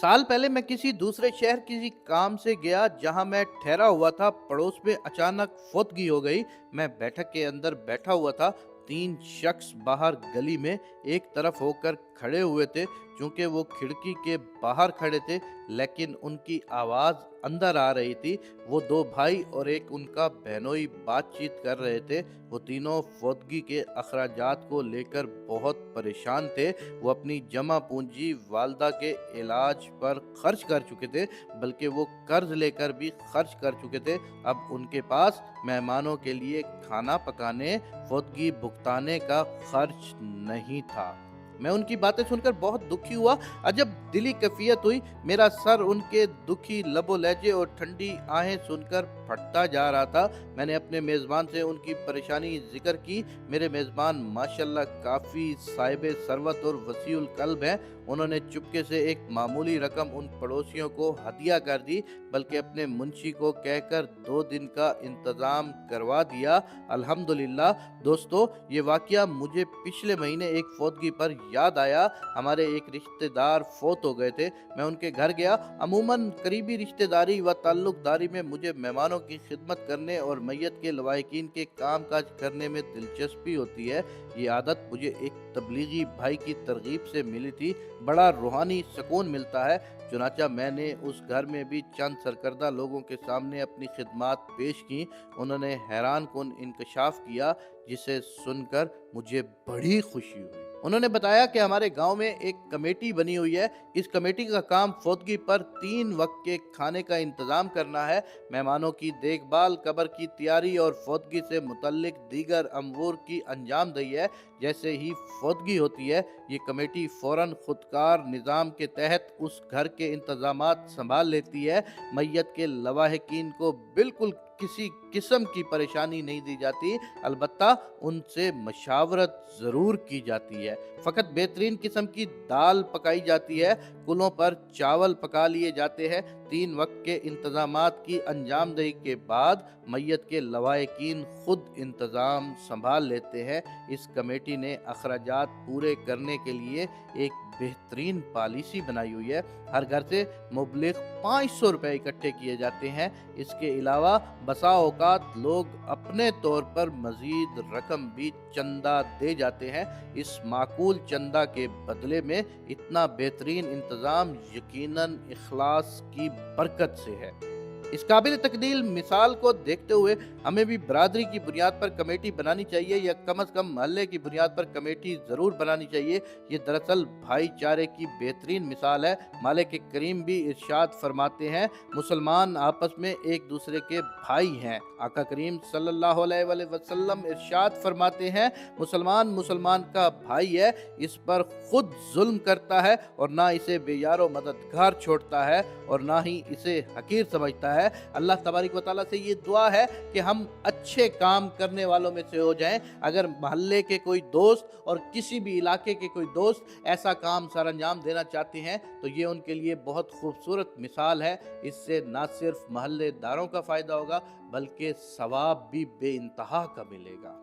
साल पहले मैं किसी दूसरे शहर किसी काम से गया जहां मैं ठहरा हुआ था। पड़ोस में अचानक फौतगी हो गई। मैं बैठक के अंदर बैठा हुआ था। तीन शख्स बाहर गली में एक तरफ होकर खड़े हुए थे। क्योंकि वो खिड़की के बाहर खड़े थे, लेकिन उनकी आवाज अंदर आ रही थी। वो दो भाई और एक उनका बहनोई बातचीत कर रहे थे। वो तीनों फौतगी के अखराजात को लेकर बहुत परेशान थे। वो अपनी जमा पूंजी वालदा के इलाज पर खर्च कर चुके थे, बल्कि वो कर्ज लेकर भी खर्च कर चुके थे। अब उनके पास मेहमानों के लिए खाना पकाने, फौतगी भुगताने का खर्च नहीं था। मैं उनकी बातें सुनकर बहुत दुखी हुआ। अजब दिली कैफियत हुई। मेरा सर उनके दुखी लबो लहजे और ठंडी आहें सुनकर फटता जा रहा था। मैंने अपने मेज़बान से उनकी परेशानी जिक्र की। मेरे मेज़बान माशाल्लाह काफ़ी साहिब सरवत और वसीउल कल्ब हैं। उन्होंने चुपके से एक मामूली रकम उन पड़ोसियों को हदिया कर दी, बल्कि अपने मुंशी को कहकर 2 दिन का इंतज़ाम करवा दिया। अल्हम्दुलिल्लाह। दोस्तों, ये वाक़या मुझे पिछले महीने एक फौतगी पर याद आया। हमारे एक रिश्तेदार फौत हो गए थे। मैं उनके घर गया। अमूमन करीबी रिश्तेदारी व ताल्लुक़दारी में मुझे मेहमानों की खिदमत करने और मैयत के लवाहिकीन के काम काज करने में दिलचस्पी होती है। ये आदत मुझे एक तबलीगी भाई की तरगीब से मिली थी। बड़ा रूहानी सुकून मिलता है। चुनाचा मैंने उस घर में भी चंद सरकर्दा लोगों के सामने अपनी खिदमात पेश की। उन्होंने हैरान कुन इंकशाफ किया, जिसे सुनकर मुझे बड़ी खुशी हुई। उन्होंने बताया कि हमारे गांव में एक कमेटी बनी हुई है। इस कमेटी का काम फौतगी पर 3 वक्त के खाने का इंतजाम करना है। मेहमानों की देखभाल, कब्र की तैयारी और फौतगी से मुतल्लिक दीगर अमूर की अंजाम दही है। जैसे ही फौतगी होती है, ये कमेटी फौरन खुदकार निज़ाम के तहत उस घर के इंतजामात संभाल लेती है। मैयत के लवाहिकीन को बिल्कुल किसी किस्म की परेशानी नहीं दी जाती। अलबत्ता उनसे मशावरत ज़रूर की जाती है। फ़कत बेहतरीन किस्म की दाल पकाई जाती है। कुलों पर चावल पका लिए जाते हैं। 3 वक्त के इंतज़ामात की अंजामदही के बाद मैयत के लवाहिकीन खुद इंतज़ाम संभाल लेते हैं। इस कमेटी ने अखराजात पूरे करने के लिए एक बेहतरीन पॉलिसी बनाई हुई है। हर घर से मुबलिग 500 रुपए इकट्ठे किए जाते हैं। इसके अलावा बसा औकात लोग अपने तौर पर मजीद रकम भी चंदा दे जाते हैं। इस माकूल चंदा के बदले में इतना बेहतरीन इंतज़ाम यकीनन इखलास की बरकत से है। इस काबिल तकदीर मिसाल को देखते हुए हमें भी बरादरी की बुनियाद पर कमेटी बनानी चाहिए, या कम अज़ कम महल्ले की बुनियाद पर कमेटी ज़रूर बनानी चाहिए। ये दरअसल भाईचारे की बेहतरीन मिसाल है। मालिक करीम भी इरशाद फरमाते हैं, मुसलमान आपस में एक दूसरे के भाई हैं। आका करीम सल्लल्लाहु अलैहि वसल्लम इरशाद फरमाते हैं, मुसलमान मुसलमान का भाई है, इस पर खुद जुल्म करता है और ना इसे बेयारो मददगार छोड़ता है और ना ही इसे हकीर समझता है। अल्लाह तबारक व तआला से ये दुआ है कि हम अच्छे काम करने वालों में से हो जाएं। अगर मोहल्ले के कोई दोस्त और किसी भी इलाके के कोई दोस्त ऐसा काम सर अंजाम देना चाहते हैं, तो ये उनके लिए बहुत खूबसूरत मिसाल है। इससे ना सिर्फ मोहल्लेदारों का फ़ायदा होगा, बल्कि सवाब भी बेइंतहा का मिलेगा।